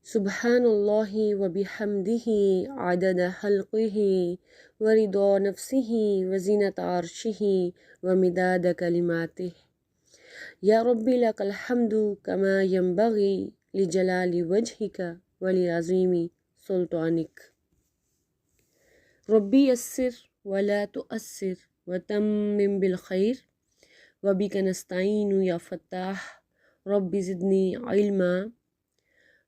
سبحان اللہ و بحمدہ عدد خلقہ ورضا نفسہ وزینت عرشہ ومداد کلماتہ۔ یا ربی لک الحمد کما ینبغی لجلال وجہک ولعظیم سلطانک۔ ربی یسر ولا تؤثر وتمم بالخیر وبک نستعین یا فتاح رب زدنی علما۔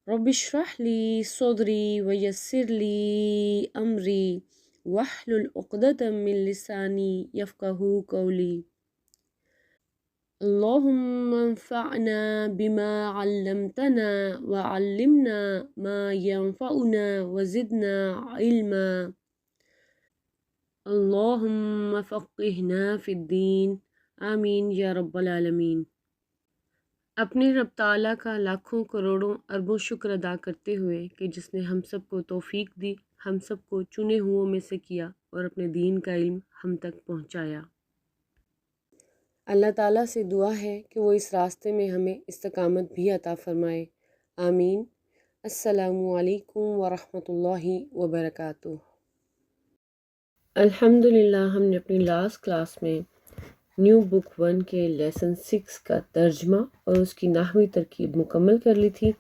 رب اشرح لی صدری ویسر لی امری واحلل عقدۃ من لسانی یفقہوا قولی۔ اللہم انفعنا بما علمتنا وعلمنا ما ينفعنا وزدنا علما۔ اللہم فقہنا فی الدین، آمین یا رب العالمین۔ اپنے رب تعالیٰ کا لاکھوں کروڑوں اربوں شکر ادا کرتے ہوئے کہ جس نے ہم سب کو توفیق دی، ہم سب کو چنے ہوئوں میں سے کیا اور اپنے دین کا علم ہم تک پہنچایا۔ اللہ تعالیٰ سے دعا ہے کہ وہ اس راستے میں ہمیں استقامت بھی عطا فرمائے، آمین۔ السلام علیکم ورحمۃ اللہ وبرکاتہ۔ الحمدللہ ہم نے اپنی لاسٹ کلاس میں نیو بک 1 کے لیسن 6 کا ترجمہ اور اس کی نحوی ترکیب مکمل کر لی تھی۔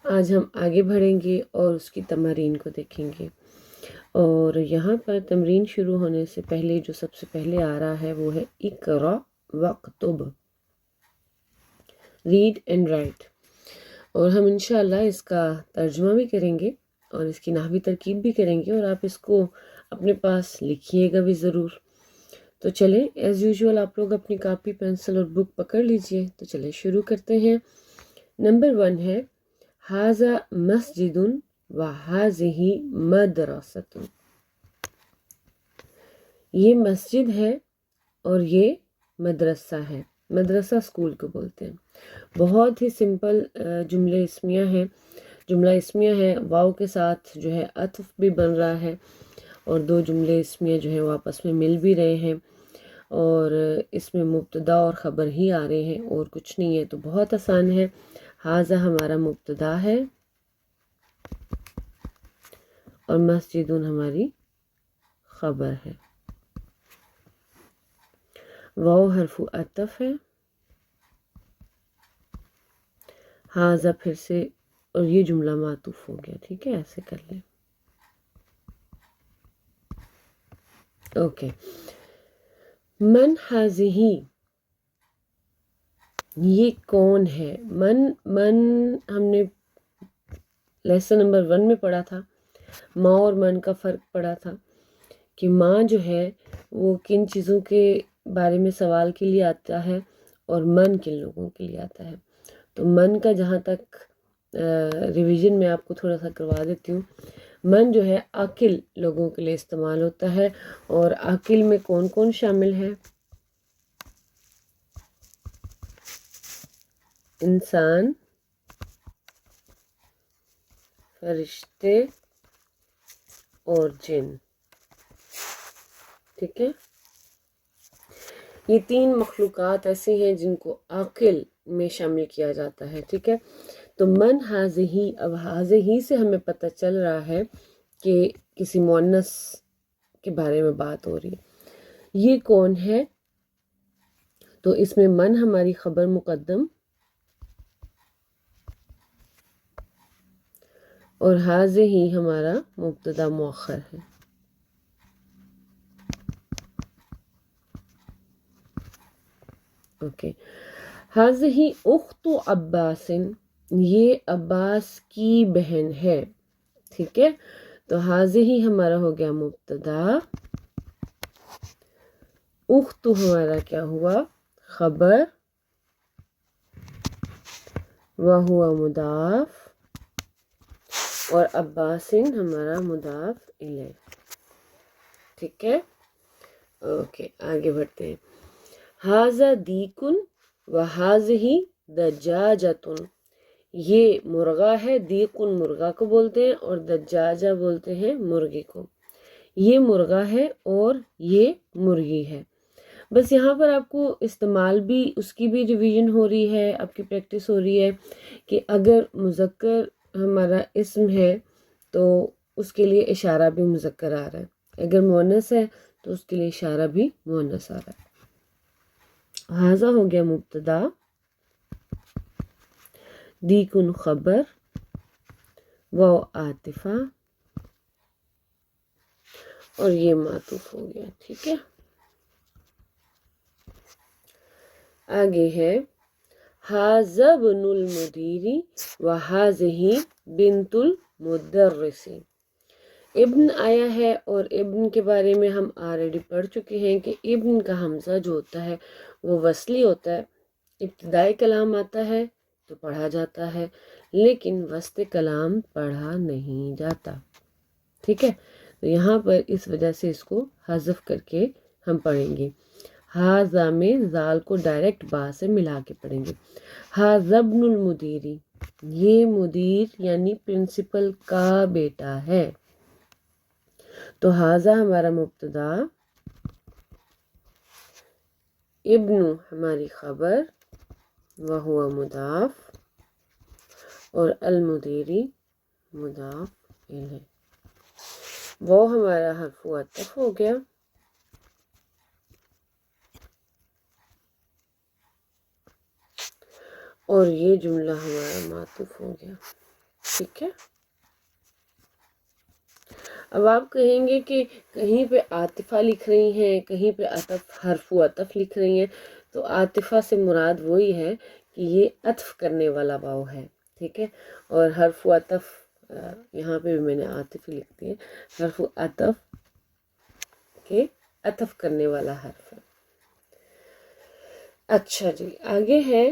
آج ہم آگے بڑھیں گے اور اس کی تمارین کو دیکھیں گے، اور یہاں پر تمرین شروع ہونے سے پہلے جو سب سے پہلے آ رہا ہے وہ ہے اقرا وقتب، ریڈ اینڈ رائٹ، اور ہم انشاءاللہ اس کا ترجمہ بھی کریں گے اور اس کی نحوی ترکیب بھی کریں گے، اور آپ اس کو اپنے پاس لکھیے گا بھی ضرور۔ تو چلیں ایز یوزول آپ لوگ اپنی کاپی پینسل اور بک پکڑ لیجئے، تو چلیں شروع کرتے ہیں۔ نمبر 1 ہے ھذا مسجد وھذہ مدرسۃ۔ یہ مسجد ہے اور یہ مدرسہ ہے۔ مدرسہ اسکول کو بولتے ہیں۔ بہت ہی سمپل جملے اسمیہ ہیں، جملہ اسمیہ ہے، واو کے ساتھ جو ہے عطف بھی بن رہا ہے، اور دو جملے اسمیہ جو ہیں وہ آپس میں مل بھی رہے ہیں، اور اس میں مبتدا اور خبر ہی آ رہے ہیں اور کچھ نہیں ہے، تو بہت آسان ہے۔ ھذا ہمارا مبتدا ہے اور مسجدون ہماری خبر ہے، واو حرف عطف ہے، ھذا پھر سے، اور یہ جملہ معطوف ہو گیا، ٹھیک ہے، ایسے کر لیں۔ اوکے، من ھذہ، یہ کون ہے؟ من ہم نے لیسن نمبر 1 میں پڑھا تھا، ماں اور من کا فرق پڑھا تھا کہ ماں جو ہے وہ کن چیزوں کے بارے میں سوال کے لیے آتا ہے اور من کن لوگوں کے لیے آتا ہے۔ تو من کا جہاں تک ریویژن میں آپ کو تھوڑا سا کروا دیتی ہوں۔ من جو ہے عاقل لوگوں کے لیے استعمال ہوتا ہے، اور عاقل میں کون کون شامل ہے؟ انسان، فرشتے اور جن، ٹھیک ہے۔ یہ 3 مخلوقات ایسی ہیں جن کو عاقل میں شامل کیا جاتا ہے، ٹھیک ہے۔ تو من ھذہ، اب ھذہ سے ہمیں پتہ چل رہا ہے کہ کسی مؤنث کے بارے میں بات ہو رہی ہے۔ یہ کون ہے؟ تو اس میں من ہماری خبر مقدم اور ھذہ ہمارا مبتدا مؤخر ہے۔ اوکے، ھذہ اخت عباس، یہ عباس کی بہن ہے، ٹھیک ہے۔ تو ھذہ ہمارا ہو گیا مبتدا، اخت ہمارا کیا ہوا؟ خبر، وہوا مضاف، اور عباسن ہمارا مضاف الیہ، ٹھیک ہے۔ اوکے، آگے بڑھتے ہیں۔ ھذا دیکن وھذہ دجاجۃ، یہ مرغا ہے، دیکن مرغا کو بولتے ہیں اور دجاجہ بولتے ہیں مرغے کو۔ یہ مرغا ہے اور یہ مرغی ہے۔ بس یہاں پر آپ کو استعمال بھی، اس کی بھی ریویژن ہو رہی ہے، آپ کی پریکٹس ہو رہی ہے کہ اگر مذکر ہمارا اسم ہے تو اس کے لیے اشارہ بھی مذکر آ رہا ہے، اگر مؤنث ہے تو اس کے لیے اشارہ بھی مؤنث آ رہا ہے۔ ہاذا ہو گیا مبتدا، دیکن خبر، واو عاطفہ، اور یہ معطوف ہو گیا، ٹھیک ہے۔ آگے ہے ھذا ابن المدیر وھذہ بنت المدرس۔ ابن آیا ہے اور ابن کے بارے میں ہم آلریڈی پڑھ چکے ہیں کہ ابن کا حمزہ جو ہوتا ہے وہ وصلی ہوتا ہے، ابتدائی کلام آتا ہے تو پڑھا جاتا ہے لیکن وسط کلام پڑھا نہیں جاتا، ٹھیک ہے۔ تو یہاں پر اس وجہ سے اس کو حذف کر کے ہم پڑھیں گے۔ ھذا میں زال کو ڈائریکٹ با سے ملا کے پڑھیں گے۔ ھذا ابن المدیری، یہ مدیر یعنی پرنسپل کا بیٹا ہے۔ تو ھذا ہمارا مبتدا، ابن ہماری خبر، وہو مضاف، اور المدیری مضاف الیہ، وہ ہمارا حرف عطف ہو گیا۔ اور یہ جملہ ہمارا معطوف ہو گیا، ٹھیک ہے۔ اب آپ کہیں گے کہ کہیں پہ عاطفہ لکھ رہی ہیں، کہیں پہ عطف، حرف عطف لکھ رہی ہیں، تو عاطفہ سے مراد وہی ہے کہ یہ عطف کرنے والا واو ہے، ٹھیک ہے۔ اور حرف عطف یہاں پہ بھی میں نے عاطف لکھ دی ہے، حرف عطف کے عطف کرنے والا حرف ہے۔ اچھا جی، آگے ہے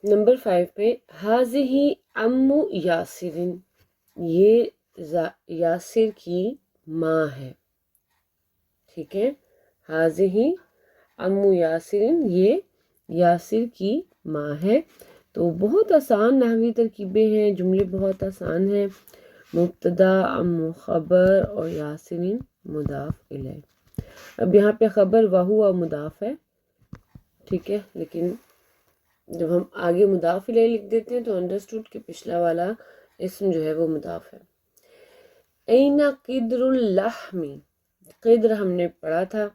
نمبر 5 پہ ھذہ ام یاسر، یہ یاسر کی ماں ہے، ٹھیک ہے۔ ھذہ ام یاسر، یہ یاسر کی ماں ہے۔ تو بہت آسان نحوی ترکیبیں ہیں، جملے بہت آسان ہیں۔ مبتدا، ام خبر، اور یاسر مضاف الیہ۔ اب یہاں پہ خبر وہو مضاف ہے، ٹھیک ہے، لیکن جب ہم آگے مضاف الیہ لکھ دیتے ہیں تو انڈرسٹوڈ کہ پچھلا والا اسم جو ہے وہ مضاف ہے۔ این قدر اللحم، قدر ہم نے پڑھا تھا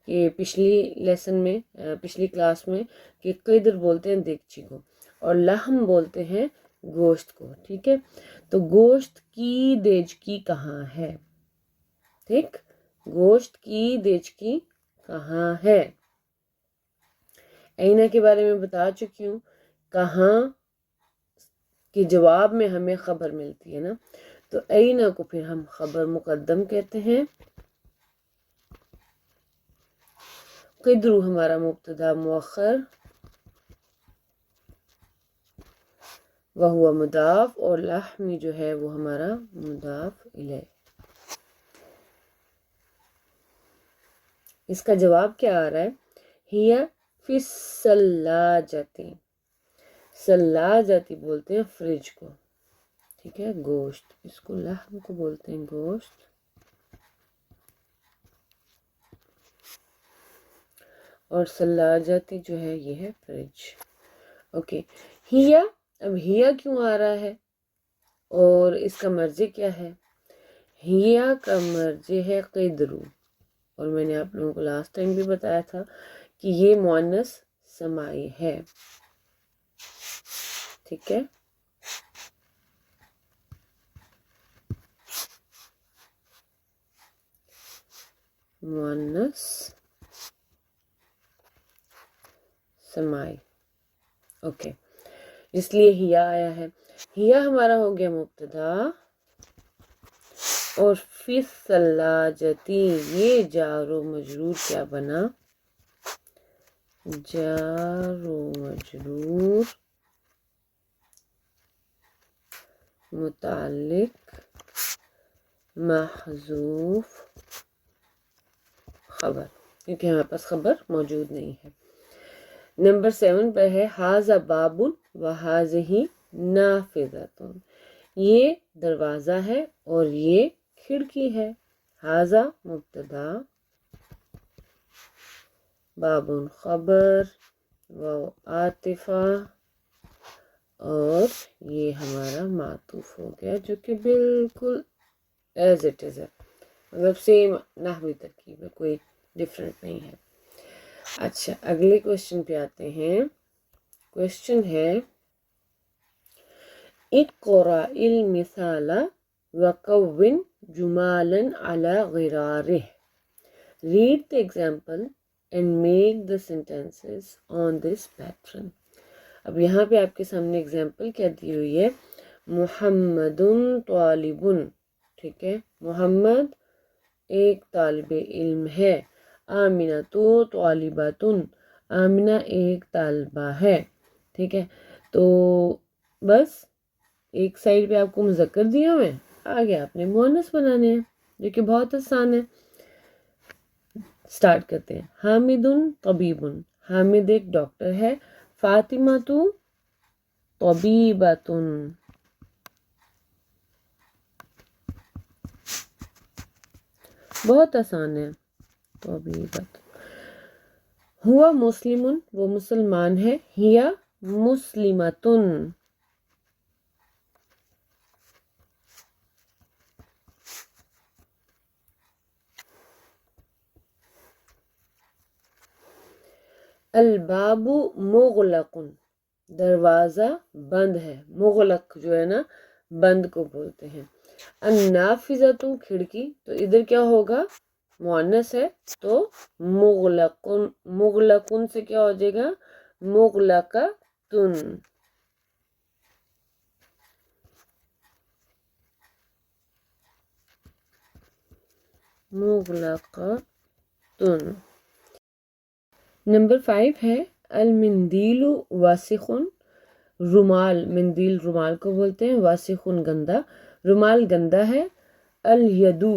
کہ پچھلی لیسن میں، پچھلی کلاس میں، کہ قدر بولتے ہیں دیگچی کو اور لحم بولتے ہیں گوشت کو، ٹھیک ہے۔ تو گوشت کی دیچکی کہاں ہے، ٹھیک، گوشت کی دیچکی کہاں ہے۔ اینا کے بارے میں بتا چکی ہوں، کہاں کے جواب میں ہمیں خبر ملتی ہے نا، تو اینا کو پھر ہم خبر مقدم کہتے ہیں۔ قدر ہمارا مبتدا مؤخر، وہو مضاف، اور لحم جو ہے وہ ہمارا مضاف الیہ۔ اس کا جواب کیا آ رہا ہے؟ ہی فی الثلاجۃ، ثلاجۃ بولتے ہیں فریج کو، ٹھیک ہے، گوشت، اس کو لحم کو بولتے ہیں گوشت، اور ثلاجۃ جو ہے یہ ہے فریج، اوکے۔ ہیا، اب ہیا کیوں آ رہا ہے اور اس کا مرجع کیا ہے؟ ہیا کا مرجع ہے قدرو، اور میں نے آپ لوگوں کو لاسٹ ٹائم بھی بتایا تھا کہ یہ مؤنث سمائی ہے، ٹھیک ہے۔ مؤنث سمائی، اوکے، اس لیے ہیا آیا ہے۔ ہیا ہمارا ہو گیا مبتدا، اور فی الثلاجتی یہ جار و مجرور کیا بنا؟ جار و مجرور متعلق محذوف خبر، کیونکہ ہمارے پاس خبر موجود نہیں ہے۔ نمبر 7 پر ہے ھذا باب وھذہ نافذۃ، یہ دروازہ ہے اور یہ کھڑکی ہے۔ ھذا مبتدا، باب خبر، واو عاطفہ، اور یہ ہمارا معطوف معطوف ہو گیا جو کہ بالکل ایز اٹ از ہے، مطلب سیم نحوی ترکیب ہے، کوئی ڈفرینٹ نہیں ہے۔ اچھا اگلے کوشچن پہ آتے ہیں۔ کوشچن ہے اقرأ المثال وکون جمالا علی غرارہ، read the example and make the sentences on this pattern۔ اب یہاں پہ آپ کے سامنے اگزامپل کیا دی ہوئی ہے، محمد طالب، ٹھیک ہے، محمد ایک طالب علم ہے، آمنہ تو طالبۃ، آمنہ ایک طالبہ ہے، ٹھیک ہے۔ تو بس ایک سائڈ پہ آپ کو مذکر دیا ہوئے، آگے آپ نے مؤنث بنانے ہیں جو کہ بہت آسان ہے۔ سٹارٹ کرتے ہیں۔ حامد طبیب، حامد ایک ڈاکٹر ہے، فاطمہ تو طبیبۃ، بہت آسان ہے، طبیبۃ۔ ہوا مسلم، وہ مسلمان ہے، ہیا مسلمۃ، الباب مغلق، دروازہ بند ہے، مغلق جو ہے نا بند کو بولتے ہیں۔ النافذۃ کھڑکی، تو ادھر کیا ہوگا، مؤنث ہے تو مغلقن، مغلقن سے کیا ہو جائے گا، مغلقتن۔ مغلقتن۔ نمبر 5 ہے المندیل واسخ، رومال، مندیل رومال کو بولتے ہیں، واسخ گندا، رومال گندا ہے۔ الیدو،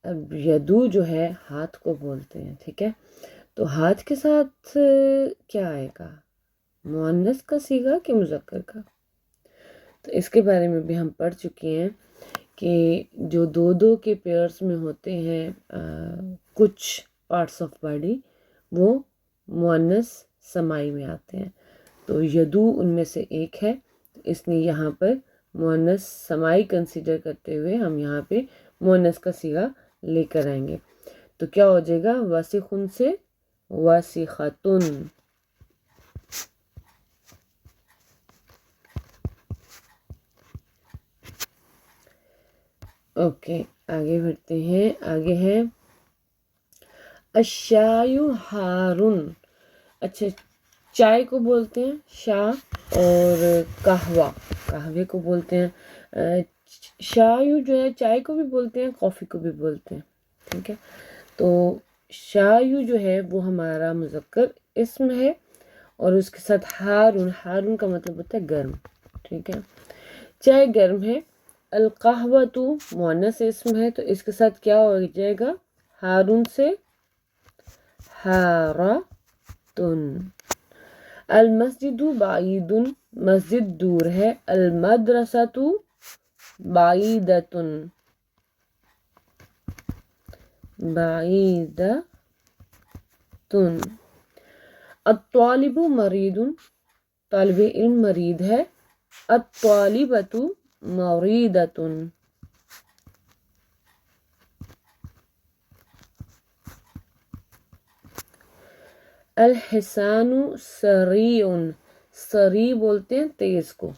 اب یدو جو ہے ہاتھ کو بولتے ہیں، ٹھیک ہے، تو ہاتھ کے ساتھ کیا آئے گا، مؤنث کا صیغہ کہ مذکر کا؟ تو اس کے بارے میں بھی ہم پڑھ چکے ہیں کہ جو دو دو کے پیئرس میں ہوتے ہیں کچھ پارٹس آف باڈی، وہ مؤنث سمائی میں آتے ہیں، تو یدو ان میں سے ایک ہے، اس نے یہاں پر مؤنث سمائی کنسیڈر کرتے ہوئے ہم یہاں پہ مؤنث کا صیغہ لے کر آئیں گے، تو کیا ہو جائے گا، واسخن سے واسخاتن۔ اوکے آگے بڑھتے ہیں، آگے ہے الشائی ہارن، اچھا چائے کو بولتے ہیں شاہ، اور قہوے کو بولتے ہیں شائی، جو ہے چائے کو بھی بولتے ہیں، کافی کو بھی بولتے ہیں، ٹھیک ہے۔ تو شائی جو ہے وہ ہمارا مذکر اسم ہے، اور اس کے ساتھ ہارن، ہارن کا مطلب ہوتا ہے گرم، ٹھیک ہے، چائے گرم ہے۔ القہوۃ مؤنث اسم ہے، تو اس کے ساتھ کیا ہو جائے گا، ہارن سے حارتن۔ المسجد بعید، مسجد دور ہے، المدرسۃ بعیدۃ، بعیدۃ۔ الطالب مریض، طالب علم مریض ہے، الطالبۃ مریضۃ۔ الحصان سریع، سریع بولتے ہیں تیز کو،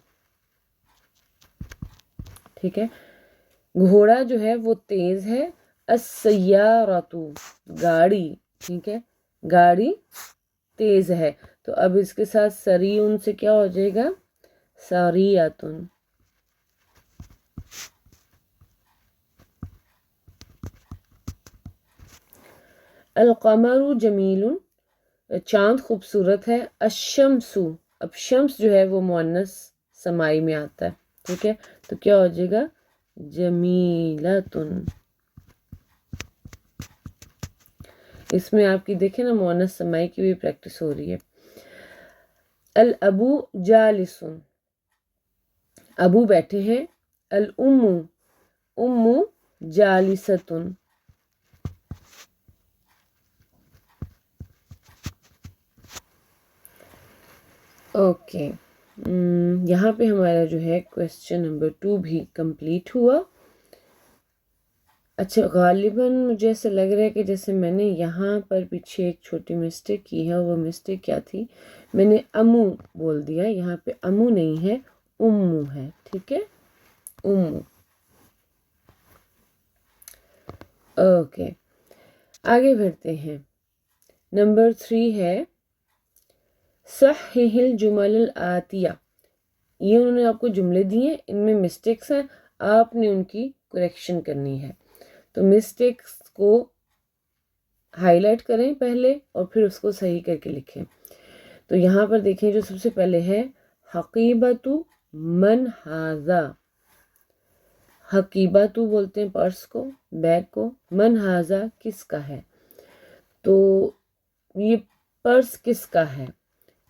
ٹھیک ہے، گھوڑا جو ہے وہ تیز ہے۔ السیارۃ گاڑی، ٹھیک ہے، گاڑی تیز ہے، تو اب اس کے ساتھ سریع سے کیا ہو جائے گا، سریعۃ۔ القمر جمیل، چاند خوبصورت ہے۔ الشمس، اب شمس جو ہے وہ مؤنث سمائی میں آتا ہے، ٹھیک ہے، تو کیا ہو جائے گا، جمیلۃ۔ اس میں آپ کی دیکھیں نا مؤنث سمائی کی بھی پریکٹس ہو رہی ہے۔ الابو جالس، ابو بیٹھے ہیں۔ الام، ام جالست۔ اوکے یہاں پہ ہمارا جو ہے کویسچن نمبر 2 بھی کمپلیٹ ہوا. اچھا غالباً مجھے ایسا لگ رہا ہے کہ جیسے میں نے یہاں پر پیچھے ایک چھوٹی مسٹیک کی ہے. وہ مسٹیک کیا تھی؟ میں نے امو بول دیا. یہاں پہ امو نہیں ہے، امو ہے. ٹھیک ہے، امو. اوکے، آگے بڑھتے ہیں. نمبر 3 ہے صحیح الجمل الآتیہ. یہ انہوں نے آپ کو جملے دیے، ان میں مسٹیکس ہیں، آپ نے ان کی کریکشن کرنی ہے. تو مسٹیکس کو ہائی لائٹ کریں پہلے اور پھر اس کو صحیح کر کے لکھیں. تو یہاں پر دیکھیں جو سب سے پہلے ہے حقیبۃ من ھذا. حقیبۃ بولتے ہیں پرس کو، بیگ کو. من ھذا کس کا ہے؟ تو یہ پرس کس کا ہے؟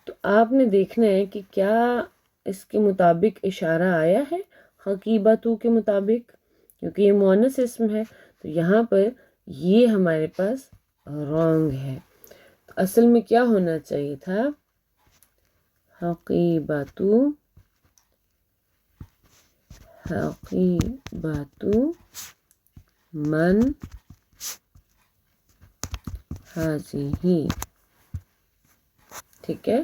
تو آپ نے دیکھنا ہے کہ کیا اس کے مطابق اشارہ آیا ہے حقیبۃ کے مطابق، کیونکہ یہ مؤنث اسم ہے. تو یہاں پر یہ ہمارے پاس رانگ ہے. تو اصل میں کیا ہونا چاہیے تھا؟ حقیبۃ من ھذہ. ٹھیک ہے،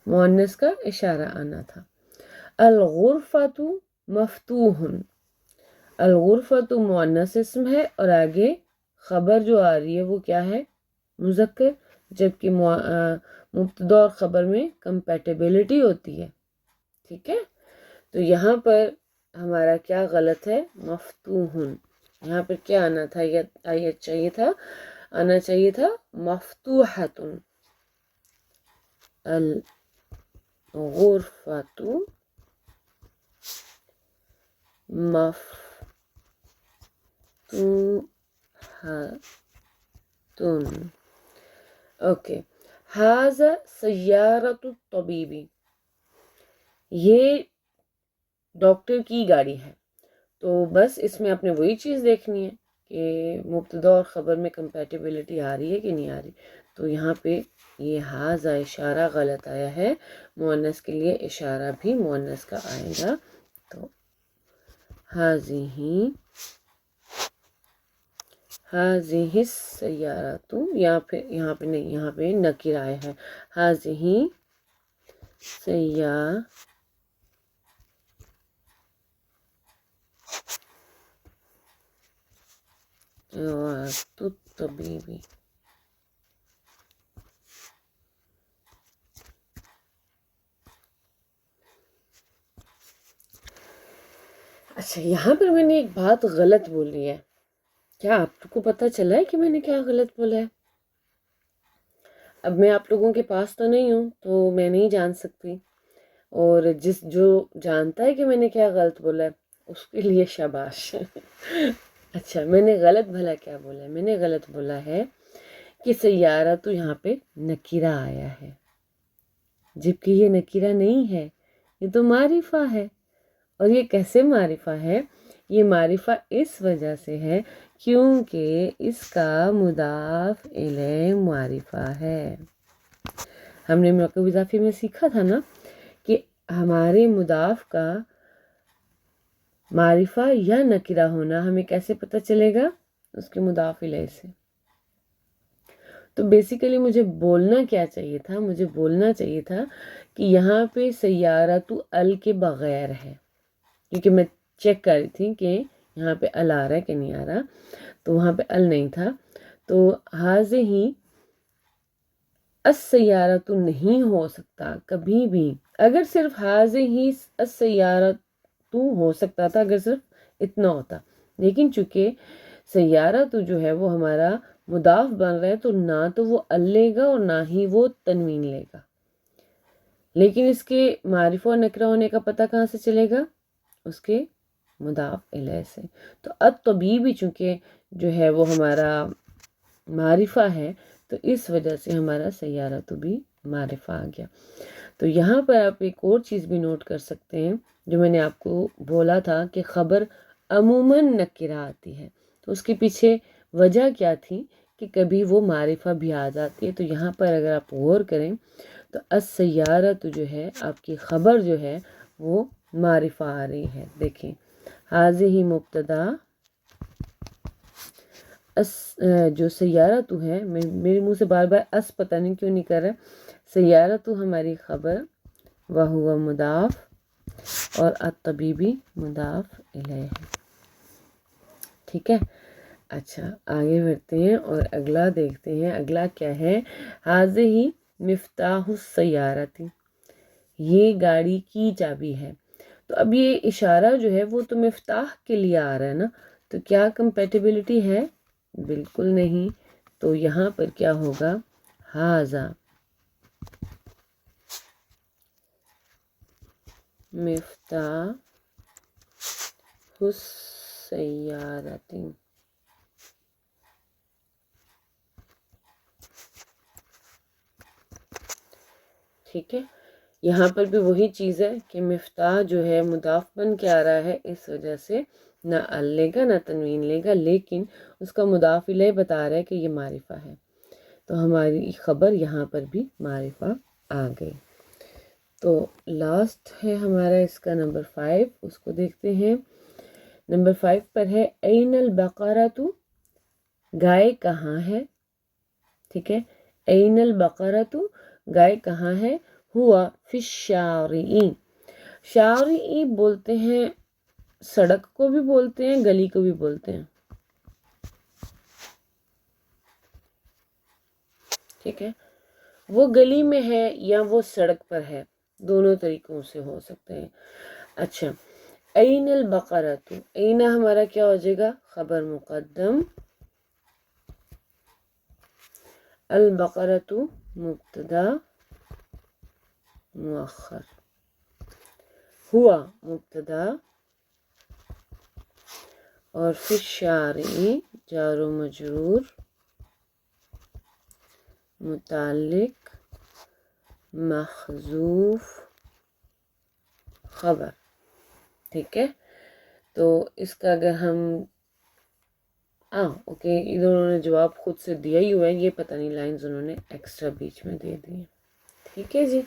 مؤنث کا اشارہ آنا تھا. الغرفۃ مفتوح. الغرفۃ مؤنث اسم ہے اور آگے خبر جو آ رہی ہے وہ کیا ہے؟ مذکر، جبکہ مبتدا اور خبر میں کمپیٹیبلٹی ہوتی ہے. ٹھیک ہے، تو یہاں پر ہمارا کیا غلط ہے؟ مفتوح. یہاں پر کیا آنا تھا؟ آنا چاہیے تھا مفتوحۃ. الغرفۃ مفتوحۃ. اوکے. ھذا سیارۃ الطبیب. یہ ڈاکٹر کی گاڑی ہے. تو بس اس میں آپ نے وہی چیز دیکھنی ہے کہ مبتدا اور خبر میں کمپیٹیبلٹی آ رہی ہے کہ نہیں آ رہی. تو یہاں پہ یہ ھذا اشارہ غلط آیا ہے. مؤنث کے لیے اشارہ بھی مؤنث کا آئے گا. تو ھذہ السیارۃ، یہاں پہ نہیں، یہاں پہ نکیر آیا ہے. ھذہ سیارۃ الطبیب. اچھا یہاں پر میں نے ایک بات غلط بولی ہے. کیا آپ کو پتہ چلا ہے کہ میں نے کیا غلط بولا ہے؟ اب میں آپ لوگوں کے پاس تو نہیں ہوں تو میں نہیں جان سکتی، اور جو جانتا ہے کہ میں نے کیا غلط بولا ہے اس کے لیے شاباش. اچھا میں نے غلط بھلا کیا بولا ہے؟ میں نے غلط بولا ہے کہ سیارہ تو یہاں پہ نکیرہ آیا ہے، جبکہ یہ نکیرہ نہیں ہے، یہ تو معرفہ ہے. اور یہ کیسے معرفہ ہے؟ یہ معرفہ اس وجہ سے ہے کیونکہ اس کا مضاف الیہ معرفہ ہے. ہم نے مرکب اضافی میں سیکھا تھا نا کہ ہمارے مضاف کا معرفہ یا نکرہ ہونا ہمیں کیسے پتہ چلے گا؟ اس کے مضاف الیہ سے. تو بیسیکلی مجھے بولنا کیا چاہیے تھا؟ مجھے بولنا چاہیے تھا کہ یہاں پہ سیارۃ ال کے بغیر ہے، کیونکہ میں چیک کر رہی تھی کہ یہاں پہ ال آ رہا ہے کہ نہیں آ رہا. تو وہاں پہ ال نہیں تھا. تو ھذہ السیارۃ نہیں ہو سکتا کبھی بھی. اگر صرف ھذہ السیارۃ ہو سکتا تھا، اگر صرف اتنا ہوتا، لیکن چونکہ سیارہ تو جو ہے وہ ہمارا مضاف بن رہا ہے تو نہ تو وہ ال لے گا اور نہ ہی وہ تنوین لے گا. لیکن اس کے معرفہ اور نکرہ ہونے کا پتہ کہاں سے چلے گا؟ اس کے مضاف الیہ سے. تو الطبیب چونکہ جو ہے وہ ہمارا معرفہ ہے تو اس وجہ سے ہمارا سیارہ تو بھی معرفہ آ گیا. تو یہاں پر آپ ایک اور چیز بھی نوٹ کر سکتے ہیں جو میں نے آپ کو بولا تھا کہ خبر عموماً نکرہ آتی ہے. تو اس کے پیچھے وجہ کیا تھی کہ کبھی وہ معرفہ بھی آ جاتی ہے. تو یہاں پر اگر آپ غور کریں تو السیارۃ جو ہے آپ کی خبر جو ہے وہ معرفہ آ رہی ہے. دیکھیں حاضہ مبتدا، جو سیارۃ ہے، میرے منہ سے بار بار پتہ نہیں کیوں نہیں کر رہا. سیارۃ ہماری خبر، وہو مضاف، اور الطبیبی مضاف الیہ. ٹھیک ہے. اچھا آگے بڑھتے ہیں اور اگلا دیکھتے ہیں. اگلا کیا ہے؟ حاضہ مفتاح السیارۃ، یہ گاڑی کی چابی ہے. تو اب یہ اشارہ جو ہے وہ تو مفتاح کے لیے آ رہا ہے نا، تو کیا کمپیٹیبلٹی ہے؟ بالکل نہیں. تو یہاں پر کیا ہوگا؟ حاضہ مفتاح السیارۃ. ٹھیک ہے. یہاں پر بھی وہی چیز ہے کہ مفتاح جو ہے مضاف بن کے آ رہا ہے، اس وجہ سے نہ ال لے گا نہ تنوین لے گا، لیکن اس کا مضاف الیہ بتا رہا ہے کہ یہ معرفہ ہے. تو ہماری خبر یہاں پر بھی معرفہ آ گئی. تو لاسٹ ہے ہمارا اس کا نمبر 5، اس کو دیکھتے ہیں. نمبر 5 پر ہے این البقرۃ، گائے کہاں ہے. ٹھیک ہے. این البقرۃ، گائے کہاں ہے. ہوا فی الشارع، شارع بولتے ہیں سڑک کو بھی بولتے ہیں، گلی کو بھی بولتے ہیں. ٹھیک ہے. وہ گلی میں ہے یا وہ سڑک پر ہے، دونوں طریقوں سے ہو سکتے ہیں. اچھا این البقرۃ، این ہمارا کیا ہو جائے گا؟ خبر مقدم، البقرۃ مبتدا مؤخر، ہوا مبتدا، اور فی الشارع جار و مجرور متعلق محذوف خبر. ٹھیک ہے. تو اس کا اگر ہم اوکے، انہوں نے جواب خود سے دیا ہی ہوا ہے، یہ پتہ نہیں لائنز انہوں نے ایکسٹرا بیچ میں دے دی ہیں. ٹھیک ہے جی.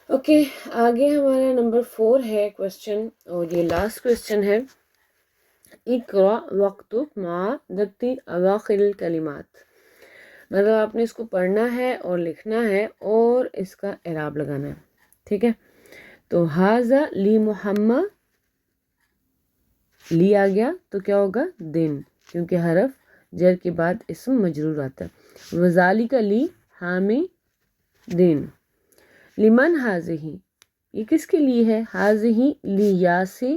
اوکے آگے ہمارا نمبر 4 ہے کوشچن، اور یہ لاسٹ کوشچن ہے. اقرأ واکتب ما ضبط اواخر الکلمات، مطلب آپ نے اس کو پڑھنا ہے اور لکھنا ہے اور اس کا اعراب لگانا ہے. ٹھیک ہے. تو حاذا لی محمد، لی آ گیا تو کیا ہوگا؟ دن، کیونکہ حرف جر کے بعد اسم مجرور آتا ہے. وذالک لی حامدین. لمن حاذہ، یہ کس کے لیے ہے؟ حاذہ لی یاسر،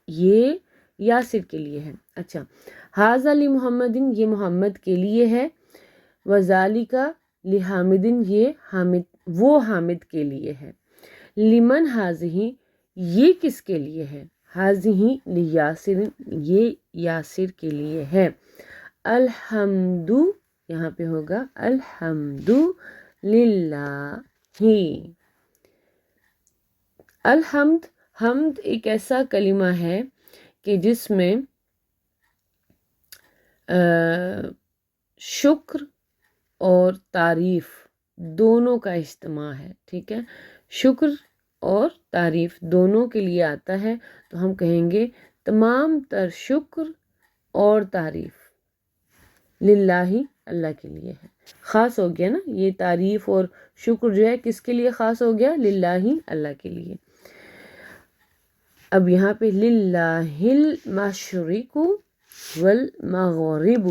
یہ یاسر کے لیے ہے. اچھا حاذا لی محمدین، یہ محمد کے لیے ہے. وذالک لی حامدین، یہ وہ حامد کے لیے ہے. لمن حاذہ، یہ کس کے لیے ہے؟ حاذہ لی یاسر، یہ یاسر کے لیے ہے. الحمد، یہاں پہ ہوگا الحمد للہ. الحمد، حمد ایک ایسا کلمہ ہے کہ جس میں شکر اور تعریف دونوں کا اجتماع ہے. ٹھیک ہے. شکر اور تعریف دونوں کے لیے آتا ہے. تو ہم کہیں گے تمام تر شکر اور تعریف للہ، اللہ کے لیے ہے. خاص ہو گیا نا یہ تعریف اور شکر جو ہے، کس کے لیے خاص ہو گیا؟ للہ، اللہ کے لیے. اب یہاں پہ للہ المشرق والمغرب،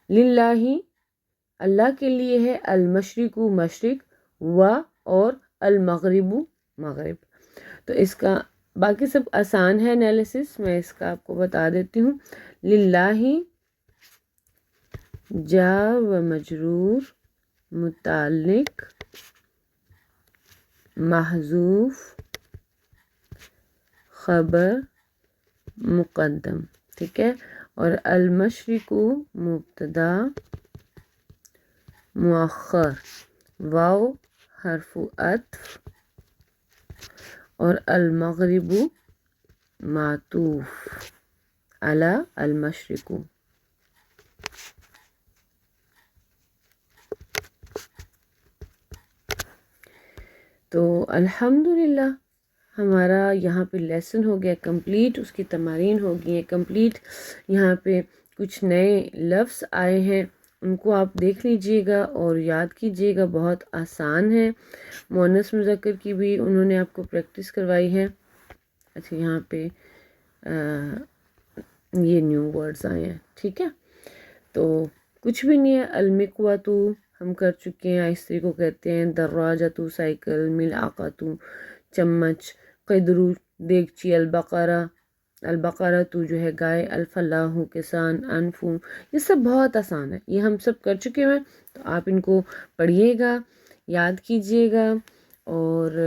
للہ اللہ کے لیے ہے، المشرق مشرق، اور المغرب مغرب. تو اس کا باقی سب آسان ہے انالیسس، میں اس کا آپ کو بتا دیتی ہوں. للہ جار و مجرور متعلق محذوف خبر مقدم. ٹھیک ہے. اور المشرق مبتدا مؤخر، واو حرف عطف، اور المغرب معطوف علی المشرق. تو الحمدللہ ہمارا یہاں پہ لیسن ہو گیا کمپلیٹ، اس کی تمارین ہو گئی ہیں کمپلیٹ. یہاں پہ کچھ نئے لفظ آئے ہیں، ان کو آپ دیکھ لیجئے گا اور یاد کیجئے گا، بہت آسان ہے. مؤنث مذکر کی بھی انہوں نے آپ کو پریکٹس کروائی ہے. اچھا یہاں پہ یہ نیو ورڈز آئے ہیں، ٹھیک ہے. تو کچھ بھی نہیں ہے. المقواتو ہم کر چکے ہیں، آہستری کو کہتے ہیں. دراجتو سائیکل، ملعقتو چمچ، قدرو دیگچی، البقرہ تو جو ہے گائے، الفلاح کسان، انفو یہ سب بہت آسان ہے، یہ ہم سب کر چکے ہیں. تو آپ ان کو پڑھیے گا، یاد کیجئے گا، اور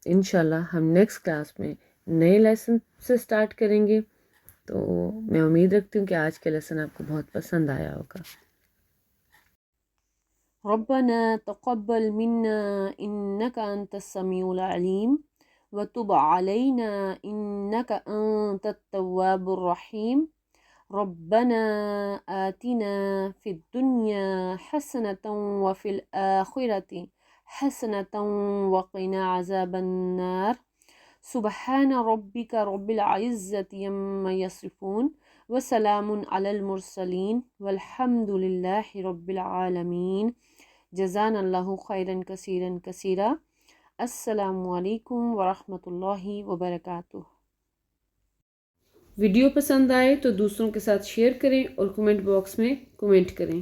انشاءاللہ ہم نیکسٹ کلاس میں نئے لیسن سے سٹارٹ کریں گے. تو میں امید رکھتی ہوں کہ آج کا لیسن آپ کو بہت پسند آیا ہوگا. ربنا تقبل منا انك انت السميع العليم وتب علينا انك انت التواب الرحيم. ربنا آتنا في الدنيا حسنة وفي الآخرة حسنة وقنا عذاب النار. سبحان ربك رب العزة عما يصفون وسلام على المرسلين والحمد لله رب العالمين. جزانا اللہ خیرا کثیرا کثیرا. السلام علیکم ورحمۃ اللہ وبرکاتہ. ویڈیو پسند آئے تو دوسروں کے ساتھ شیئر کریں اور کمنٹ باکس میں کمنٹ کریں.